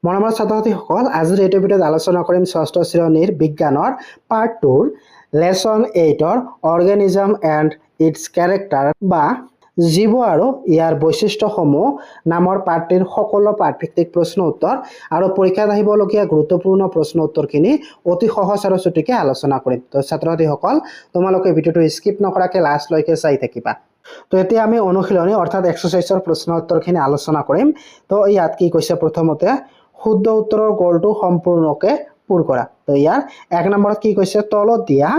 মৰমৰ ছাত্ৰ-ছাত্ৰীসকল, আজিৰ এইটো ভিডিঅ'ত আলোচনা কৰিম ষষ্ঠ শ্ৰেণীৰ বিজ্ঞানৰ পাৰ্ট 2 লেসন 8ৰ অৰ্গেনিজম এণ্ড ইটস ক্যাৰেক্টাৰ বা জীৱ আৰু ইয়াৰ বৈশিষ্ট্যসমূহ নামৰ পাঠটিৰ সকলো পাঠভিত্তিক প্ৰশ্ন উত্তৰ আৰু পৰীক্ষাত আহিবলগীয়া গুৰুত্বপূৰ্ণ প্ৰশ্ন উত্তৰখিনি অতি সহজ আৰু চুটিকে আলোচনা কৰিম। তো ছাত্ৰ-ছাত্ৰীসকল, তোমালোকে ভিডিঅ'টো স্কিপ নকৰাকৈ লাষ্টলৈকে চাই থাকিবা। তো এতিয়া আমি অনুশীলনী অৰ্থাৎ এক্সাৰসাইজৰ প্ৰশ্ন উত্তৰখিনি আলোচনা কৰিম। তো ইয়াত কি কৈছে, প্ৰথমতে শুদ্ধ উত্তৰৰ গড়টো সম্পূৰ্ণকে পূৰ কৰা। তো ইয়াৰ 1 নম্বৰত কি কৈছে, তলত দিয়া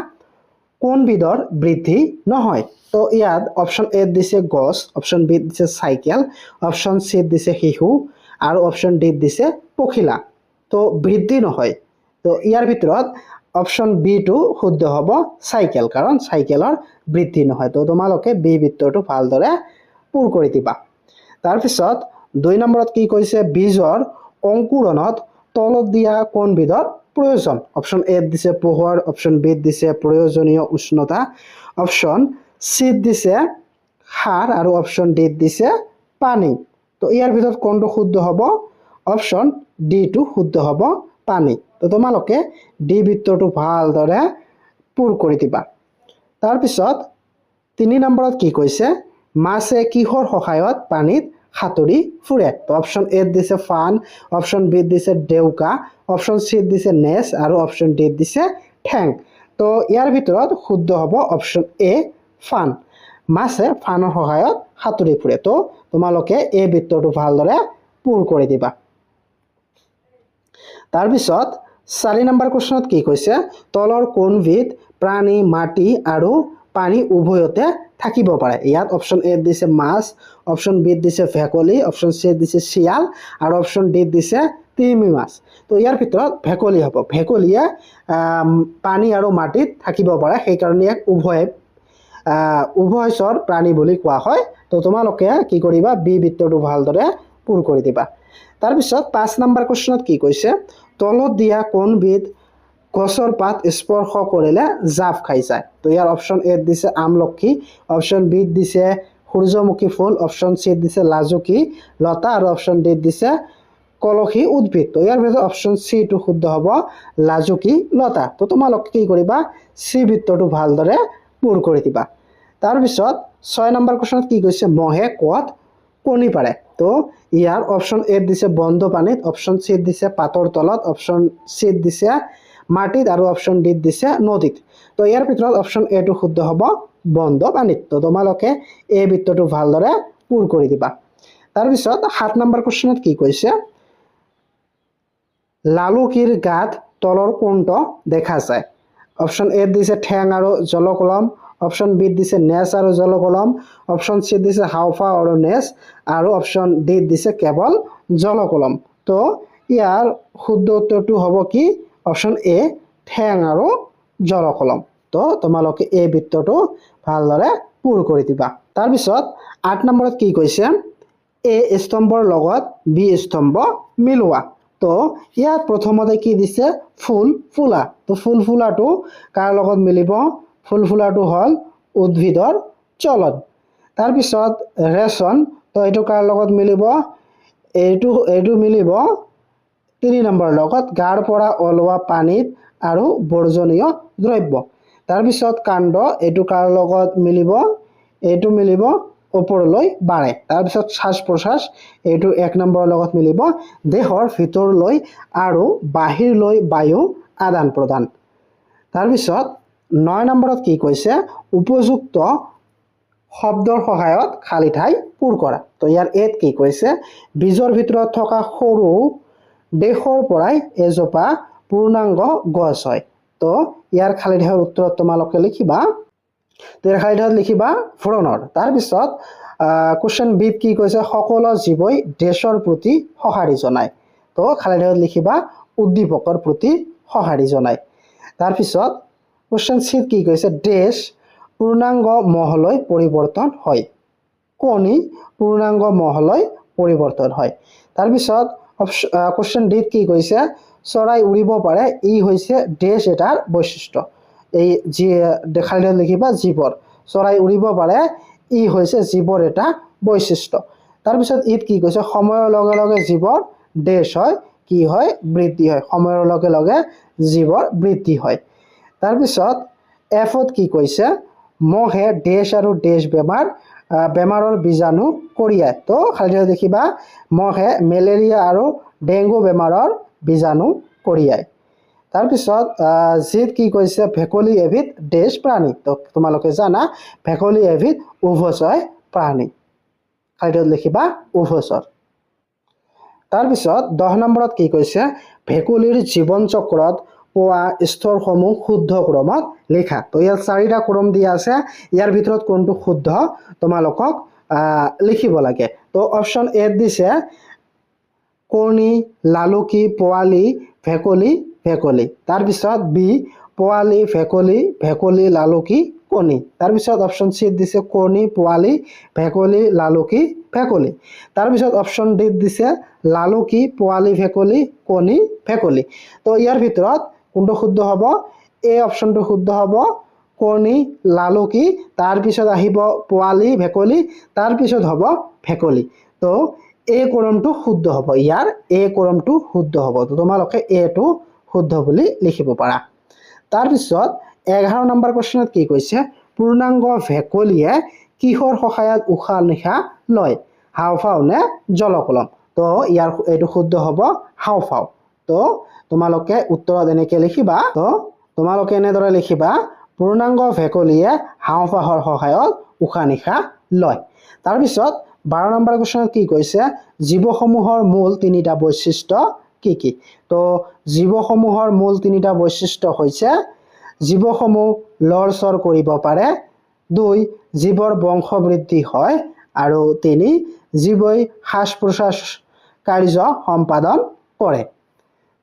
কোনবিধৰ বৃদ্ধি নহয়। তো ইয়াত অপশ্যন এ দিছে গছ, অপশ্যন বি দিছে চাইকেল, অপশ্যন সি দিছে শিশু আৰু অপশ্যন ডি দিছে পখিলা। তো বৃদ্ধি নহয়। তো ইয়াৰ ভিতৰত অপশ্যন বি টো শুদ্ধ হ'ব চাইকেল, কাৰণ চাইকেলৰ বৃদ্ধি নহয়। তো তোমালোকে বি বিত্তৰটো ভালদৰে পূৰ কৰি দিবা। তাৰপিছত 2 নম্বৰত কি কৈছে, বীজৰ অংকুৰণত তলত দিয়া কোনবিধৰ প্ৰয়োজন। অপশ্যন এ দিছে পোহৰ, অপশ্যন বি দিছে প্ৰয়োজনীয় উষ্ণতা, অপশ্যন সি দিছে সাৰ আৰু অপশ্যন ডি দিছে পানী। তো ইয়াৰ ভিতৰত কোনটো শুদ্ধ হ'ব? অপশ্যন ডি টো শুদ্ধ হ'ব পানী। তো তোমালোকে ডি বিত্তৰটো ভালদৰে পূৰ কৰি দিবা। তাৰপিছত 3 নম্বৰত কি কৈছে, মাছে কিহৰ সহায়ত পানীত সাঁতুৰি ফুৰে। তো অপশ্যন এ দিছে ফান, অপশ্যন বি দিছে ডেউকা, অপশ্যন সি দিছে নেছ আৰু অপশ্যন ডি দিছে ঠেং। তো ইয়াৰ ভিতৰত শুদ্ধ হ'ব অপশ্যন এ ফান। মাছে ফানৰ সহায়ত সাঁতুৰি ফুৰে। তো তোমালোকে এই বিত্তৰটো ভালদৰে পূৰ কৰি দিবা। তাৰপিছত 4 নম্বৰ কোৱেশ্যনত কি কৈছে, তলৰ কোনবিধ প্ৰাণী মাটি আৰু পানী উভয়তে থাকিব পাৰে। ইয়াত অপশ্যন এ দিছে মাছ, অপশ্যন বি দিছে ভেকুলী, অপশ্যন সি দিছে শিয়াল আৰু অপশ্যন ডি দিছে তিমি মাছ। তো ইয়াৰ ভিতৰত ভেকুলী হ'ব। ভেকুলীয়ে পানী আৰু মাটিত থাকিব পাৰে, সেইকাৰণে ইয়াক উভয়চৰ প্ৰাণী বুলি কোৱা হয়। তো তোমালোকে কি কৰিবা, বি বিত্তৰটো ভালদৰে পূৰ কৰি দিবা। তাৰপিছত 5 নম্বৰ কোৱেশ্যনত কি কৈছে, তলত দিয়া কোনবিধ গছৰ পাত স্পৰ্শ কৰিলে জাপ খাই যায়। তো ইয়াৰ অপশ্যন এ দিছে আমলখি, অপশ্যন বি দিছে সূৰ্যমুখী ফুল, অপশ্যন সি দিছে লাজুকী লতা আৰু অপশ্যন ডি দিছে কলসী উদ্ভিদ। তো ইয়াৰ ভিতৰত অপশ্যন সি টো শুদ্ধ হ'ব লাজুকী লতা। তো তোমালোকে কি কৰিবা, সি বিত্তৰটো ভালদৰে পূৰ কৰি দিবা। তাৰপিছত 6 নম্বৰ কোৱেশ্যনত কি কৈছে, মহে ক'ত কণী পাৰে। তো ইয়াৰ অপশ্যন এ দিছে বন্ধ পানীত, অপশ্যন সি দিছে পাতৰ তলত, অপশ্যন সি দিছে মাটিত আৰু অপশ্যন ডি দিছে নদীত। তো ইয়াৰ ভিতৰত অপশ্যন এ টো শুদ্ধ হ'ব বন্ধ পানীত। তো তোমালোকে এই বিত্তৰটো ভালদৰে পূৰ কৰি দিবা। তাৰপিছত 7 নম্বৰ কোৱেশ্যনত কি কৈছে, লালুকিৰ গাত তলৰ কোনটো দেখা যায়। অপশ্যন এ দিছে ঠেং আৰু জলকলম, অপশ্যন বি দিছে নেছ আৰু জলকলম, অপশ্যন সি দিছে হাওফাও আৰু নেছ আৰু অপশ্যন ডি দিছে কেৱল জলকলম। তো ইয়াৰ শুদ্ধ উত্তৰটো হ'ব কি, অপশ্যন এ ঠেং আৰু জলকলম। তো তোমালোকে এই বিত্তৰটো ভালদৰে পূৰ কৰি দিবা। তাৰপিছত 8 নম্বৰত কি কৈছে, এ স্তম্ভৰ লগত বি স্তম্ভ মিলোৱা। তো ইয়াত প্ৰথমতে কি দিছে, ফুল ফুলা। তো ফুল ফুলাটো কাৰ লগত মিলিব, ফুল ফুলাটো হ'ল উদ্ভিদৰ চলন। তাৰপিছত ৰেচন, তো এইটো কাৰ লগত মিলিব, এইটো মিলিব 3 নম্বৰ লগত গাৰ পৰা ওলোৱা পানীত আৰু বৰ্জনীয় দ্ৰব্য। তাৰপিছত কাণ্ড, এইটো কাৰ লগত মিলিব, এইটো মিলিব ওপৰলৈ বাঢ়ে। তাৰপিছত শ্বাস প্ৰশ্বাস, এইটো 1 নম্বৰৰ লগত মিলিব দেহৰ ভিতৰলৈ আৰু বাহিৰলৈ বায়ু আদান প্ৰদান। তাৰপিছত 9 নম্বৰত কি কৈছে, উপযুক্ত শব্দৰ সহায়ত খালী ঠাই পূৰ কৰা। তো ইয়াৰ এত কি কৈছে, বীজৰ ভিতৰত থকা সৰু দেশৰ পৰাই এজোপা পূৰ্ণাংগ গছ হয়। তো ইয়াৰ খালী ঠাইৰ উত্তৰত তোমালোকে লিখিবা, তো ইয়াৰ খালী ঠাইত লিখিবা ভ্ৰূণৰ। তাৰপিছত কুৱেশ্যন বিত কি কৈছে, সকলো জীৱই দেশৰ প্ৰতি সঁহাৰি জনায়। তো খালী ঠাইত লিখিবা উদ্দীপকৰ প্ৰতি সঁহাৰি জনায়। তাৰপিছত কুৱেশ্যন চিত কি কৈছে, দেশ পূৰ্ণাংগ মহলৈ পৰিৱৰ্তন হয়। কণী পূৰ্ণাংগ মহলৈ পৰিৱৰ্তন হয়। তাৰপিছত কুৱেশ্যন ডিত কি কৈছে, চৰাই উৰিব পাৰে, ই হৈছে দেশ এটাৰ বৈশিষ্ট্য। এই যি খালী ঠাইত লিখিবা জীৱৰ, চৰাই উৰিব পাৰে, ই হৈছে জীৱৰ এটা বৈশিষ্ট্য। তাৰপিছত ইত কি কৈছে, সময়ৰ লগে লগে জীৱৰ দেশ হয়, কি হয় বৃদ্ধি হয় সময়ৰ লগে লগে জীৱৰ বৃদ্ধি হয় তাৰপিছত এফত কি কৈছে মহে ডেশ আৰু ডেশ বেমাৰৰ বীজাণু কঢ়িয়ায় তো খালি দেখিবা মহে মেলেৰিয়া আৰু ডেংগু বেমাৰৰ বীজাণু কঢ়িয়ায় তাৰপিছত জিত কি কৈছে ভেকুলী এবিধ ডেশ প্ৰাণী তো তোমালোকে জানা ভেকুলী এবিধ উভচৰ প্ৰাণী খালি লিখিবা উভচৰ তাৰপিছত 10 নম্বৰত কি কৈছে ভেকুলীৰ জীৱন চক্ৰত পোৱা স্তৰসমূহ শুদ্ধ ক্ৰমত লিখা তো ইয়াত 4টা ক্ৰম দিয়া আছে ইয়াৰ ভিতৰত কোনটো শুদ্ধ তোমালোকক লিখিব লাগে তো অপচন এ দিছে কণী লালুকি পোৱালি ভেকুলী ভেকুলী তাৰপিছত বি পোৱালি ভেকুলী লালুকি কণী তাৰপিছত অপচন সি দিছে কণী পোৱালি ভেকুলী লালুকি ভেকুলী তাৰপিছত অপচন ডি দিছে লালুকি পোৱালি ভেকুলী কণী ভেকুলী তো ইয়াৰ ভিতৰত কোনটো শুদ্ধ হ'ব এ অপচনটো শুদ্ধ হ'ব কণী লালুকি তাৰপিছত আহিব পোৱালি ভেকুলী তাৰপিছত হ'ব ভেকুলী তো এ ক্ৰমটো শুদ্ধ হ'ব ইয়াৰ এ ক্ৰমটো শুদ্ধ হ'ব তো তোমালোকে এটো শুদ্ধ বুলি লিখিব পাৰা তাৰপিছত 11 নম্বৰ কোৱেশ্চনত কি কৈছে পূৰ্ণাংগ ভেকুলীয়ে কিহৰ সহায়ত উশাহ নিশাহ লয় হাওঁফাওঁ নে জলকলম তো ইয়াৰ এটো শুদ্ধ হ'ব হাওঁফাওঁ তো তোমালোকে উত্তৰত এনেকৈ লিখিবা তো তোমালোকে এনেদৰে লিখিবা পূৰ্ণাংগ ভেকুলীয়ে হাওঁফাওঁৰ সহায়ত উশাহ নিশাহ লয় তাৰপিছত 12 নম্বৰ কোৱেশ্চনত কি কৈছে জীৱসমূহৰ মূল 3টা বৈশিষ্ট্য কি কি তো জীৱসমূহৰ মূল 3টা বৈশিষ্ট্য হৈছে জীৱসমূহ লৰচৰ কৰিব পাৰে 2 জীৱৰ বংশ বৃদ্ধি হয় আৰু 3 জীৱই শ্বাস প্ৰশ্বাস কাৰ্য সম্পাদন কৰে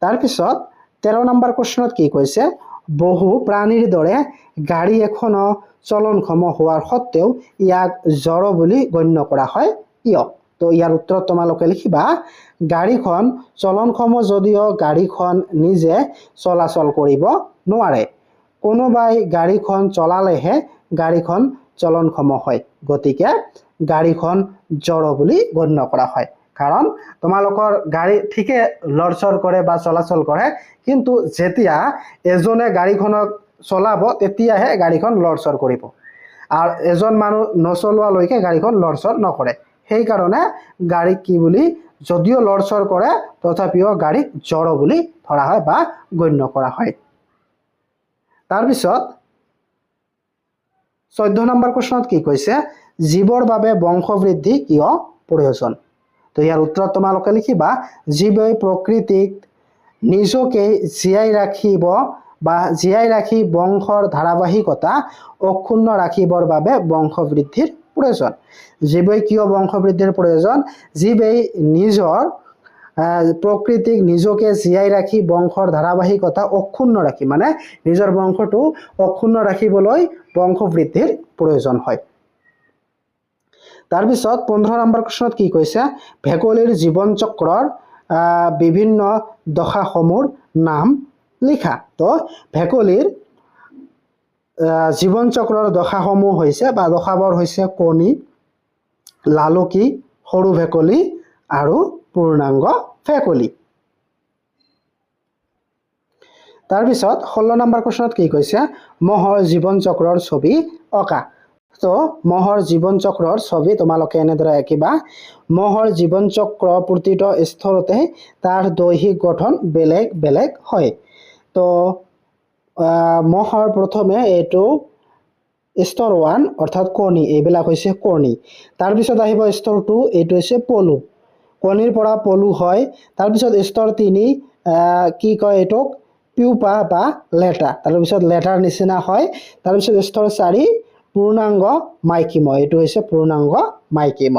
তাৰপিছত 13 নম্বৰ কোৱেশ্চনত কি কৈছে বহু প্ৰাণীৰ দৰে গাড়ী এখন চলনক্ষম হোৱাৰ সত্ত্বেও ইয়াক জড় বুলি গণ্য কৰা হয় কিয় তো ইয়াৰ উত্তৰত তোমালোকে লিখিবা গাড়ীখন চলনক্ষম যদিও গাড়ীখন নিজে চলাচল কৰিব নোৱাৰে কোনোবাই গাড়ীখন চলালেহে গাড়ীখন চলনক্ষম হয় গতিকে গাড়ীখন জড় বুলি গণ্য কৰা হয় কাৰণ তোমালোকৰ গাড়ী ঠিকে লৰচৰ কৰে বা চলাচল কৰে কিন্তু যেতিয়া এজনে গাড়ীখনক চলাব তেতিয়াহে গাড়ীখন লৰচৰ কৰিব আৰু এজন মানুহ নচলোৱালৈকে গাড়ীখন লৰচৰ নকৰে সেই কাৰণে গাড়ী কি বুলি যদিও লৰচৰ কৰে তথাপিও গাড়ী জড় বুলি ধৰা হয় বা গণ্য কৰা হয় তাৰপিছত 14 নম্বৰ কোৱেশ্চনত কি কৈছে জীৱৰ বাবে বংশ বৃদ্ধি কিয় প্ৰয়োজন তো ইয়াৰ উত্তৰত তোমালোকে লিখিবা জীৱই প্ৰকৃতিক নিজকে জীয়াই ৰাখিব বা জীয়াই ৰাখি বংশৰ ধাৰাবাহিকতা অক্ষুণ্ণ ৰাখিবৰ বাবে বংশ বৃদ্ধিৰ প্ৰয়োজন জীৱই কিয় বংশ বৃদ্ধিৰ প্ৰয়োজন জীৱই নিজৰ প্ৰকৃতিক নিজকে জীয়াই ৰাখি বংশৰ ধাৰাবাহিকতা অক্ষুণ্ণ ৰাখি মানে নিজৰ বংশটো অক্ষুণ্ণ ৰাখিবলৈ বংশ বৃদ্ধিৰ প্ৰয়োজন হয় তাৰপিছত 15 নম্বৰ কোৱেশ্চনত কি কৈছে ভেকুলীৰ জীৱন চক্ৰৰ বিভিন্ন দশাসমূহৰ নাম লিখা তো ভেকুলীৰ জীৱন চক্ৰৰ দশাসমূহ হৈছে বা দশাবোৰ হৈছে কণী লালুকি সৰু ভেকুলী আৰু পূৰ্ণাংগ ভেকুলী তাৰপিছত 16 নম্বৰ কোৱেশ্চনত কি কৈছে মহৰ জীৱন চক্ৰৰ ছবি অঁকা তো মহৰ জীৱন চক্ৰৰ ছবি তোমালোকে এনেদৰে আঁকিবা মহৰ জীৱন চক্ৰ প্ৰতিটো স্তৰতে তাৰ দৈহিক গঠন বেলেগ বেলেগ হয় তো মহৰ প্ৰথমে এটো স্তৰ 1 অৰ্থাৎ কণী এইবিলাক হৈছে কণী তাৰপিছত আহিব স্তৰ 2 এটো হৈছে পলু কণীৰ পৰা পলু হয় তাৰপিছত স্তৰ 3 কি কয় এটোক পিউপা বা লেটা তাৰপিছত লেটাৰ নিচিনা হয় তাৰপিছত স্তৰ 4 পূৰ্ণাংগ মাইকীম এটো হৈছে পূৰ্ণাংগ মাইকীম